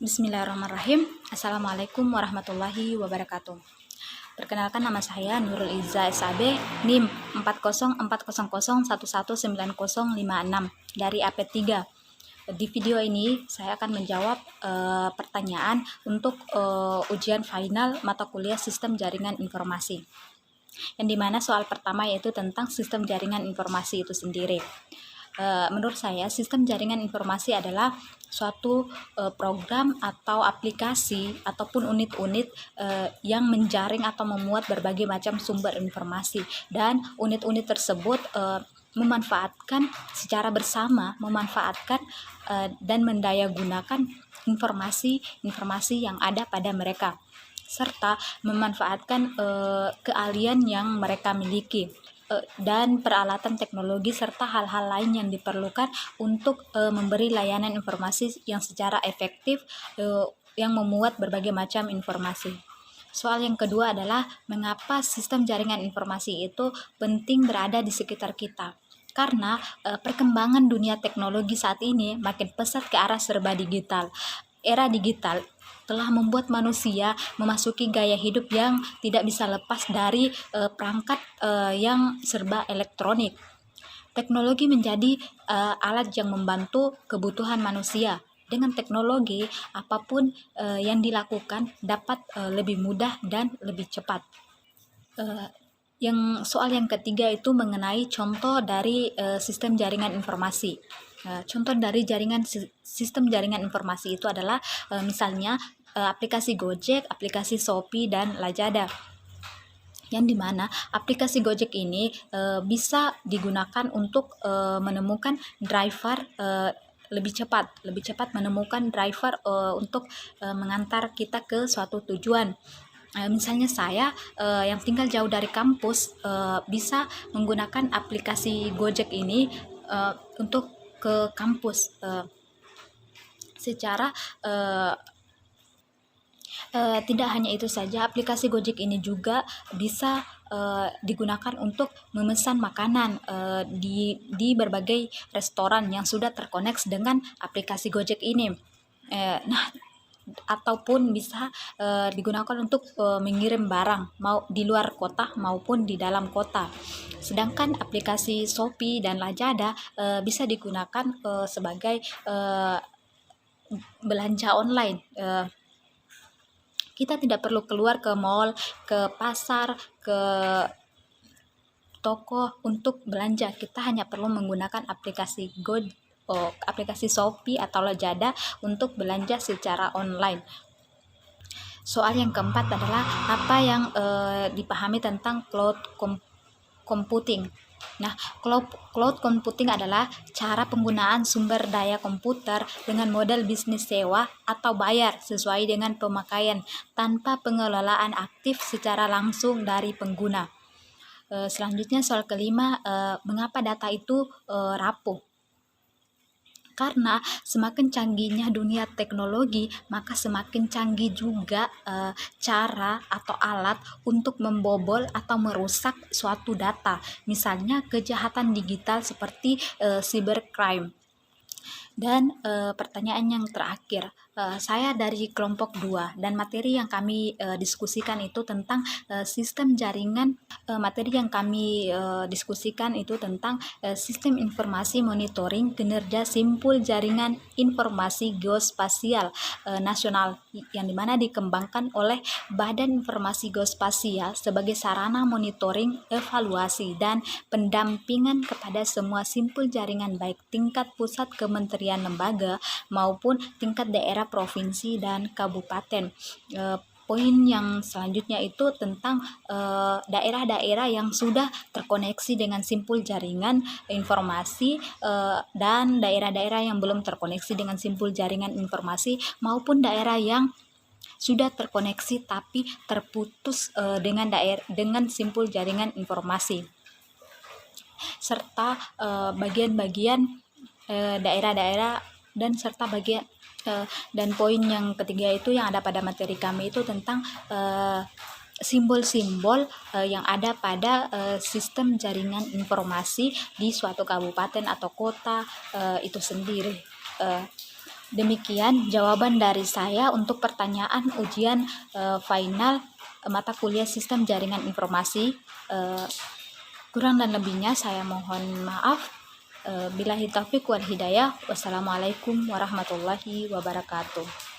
Bismillahirrahmanirrahim. Assalamualaikum warahmatullahi wabarakatuh. Perkenalkan, nama saya Nurul Iza SAB, NIM 40400119056 dari AP3. Di video ini saya akan menjawab pertanyaan untuk ujian final mata kuliah Sistem Jaringan Informasi. Yang dimana soal pertama yaitu tentang sistem jaringan informasi itu sendiri. Menurut saya, sistem jaringan informasi adalah suatu program atau aplikasi ataupun unit-unit yang menjaring atau memuat berbagai macam sumber informasi, dan unit-unit tersebut memanfaatkan secara bersama, dan mendayagunakan informasi yang ada pada mereka, serta memanfaatkan keahlian yang mereka miliki dan peralatan teknologi serta hal-hal lain yang diperlukan untuk memberi layanan informasi yang secara efektif yang memuat berbagai macam informasi. Soal yang kedua adalah mengapa sistem jaringan informasi itu penting berada di sekitar kita. Karena perkembangan dunia teknologi saat ini makin pesat ke arah serba digital. Era digital telah membuat manusia memasuki gaya hidup yang tidak bisa lepas dari perangkat yang serba elektronik. Teknologi menjadi alat yang membantu kebutuhan manusia. Dengan teknologi, apapun yang dilakukan dapat lebih mudah dan lebih cepat. Soal yang ketiga itu mengenai contoh dari sistem jaringan informasi. Contoh dari sistem jaringan informasi itu adalah misalnya aplikasi Gojek, aplikasi Shopee, dan Lazada. Yang dimana aplikasi Gojek ini bisa digunakan untuk menemukan driver lebih cepat menemukan driver untuk mengantar kita ke suatu tujuan. Misalnya saya yang tinggal jauh dari kampus bisa menggunakan aplikasi Gojek ini untuk ke kampus. Tidak hanya itu saja, aplikasi Gojek ini juga bisa digunakan untuk memesan makanan di berbagai restoran yang sudah terkoneksi dengan aplikasi Gojek ini. Ataupun bisa digunakan untuk mengirim barang mau di luar kota maupun di dalam kota. Sedangkan aplikasi Shopee dan Lazada bisa digunakan sebagai belanja online. Kita tidak perlu keluar ke mall, ke pasar, ke toko untuk belanja. Kita hanya perlu menggunakan aplikasi Shopee atau Lazada untuk belanja secara online. Soal yang keempat adalah apa yang dipahami tentang cloud computing. Nah, cloud computing adalah cara penggunaan sumber daya komputer dengan model bisnis sewa atau bayar sesuai dengan pemakaian tanpa pengelolaan aktif secara langsung dari pengguna. Selanjutnya soal kelima, mengapa data itu rapuh? Karena semakin canggihnya dunia teknologi, maka semakin canggih juga cara atau alat untuk membobol atau merusak suatu data. Misalnya kejahatan digital seperti cybercrime. Dan pertanyaan yang terakhir, saya dari kelompok 2 dan materi yang kami diskusikan itu tentang sistem jaringan. Materi yang kami diskusikan itu tentang sistem informasi monitoring kinerja simpul jaringan informasi geospasial nasional, yang dimana dikembangkan oleh Badan Informasi Geospasial sebagai sarana monitoring, evaluasi, dan pendampingan kepada semua simpul jaringan baik tingkat pusat kementerian lembaga maupun tingkat daerah, provinsi, dan kabupaten. Poin yang selanjutnya itu tentang daerah-daerah yang sudah terkoneksi dengan simpul jaringan informasi dan daerah-daerah yang belum terkoneksi dengan simpul jaringan informasi, maupun daerah yang sudah terkoneksi tapi terputus dengan simpul jaringan informasi, serta bagian-bagian daerah-daerah dan poin yang ketiga itu yang ada pada materi kami itu tentang simbol-simbol yang ada pada sistem jaringan informasi di suatu kabupaten atau kota itu sendiri. Demikian jawaban dari saya untuk pertanyaan ujian final mata kuliah Sistem Jaringan Informasi. Kurang dan lebihnya saya mohon maaf. Billahi taufiq wal hidayah. Wassalamualaikum warahmatullahi wabarakatuh.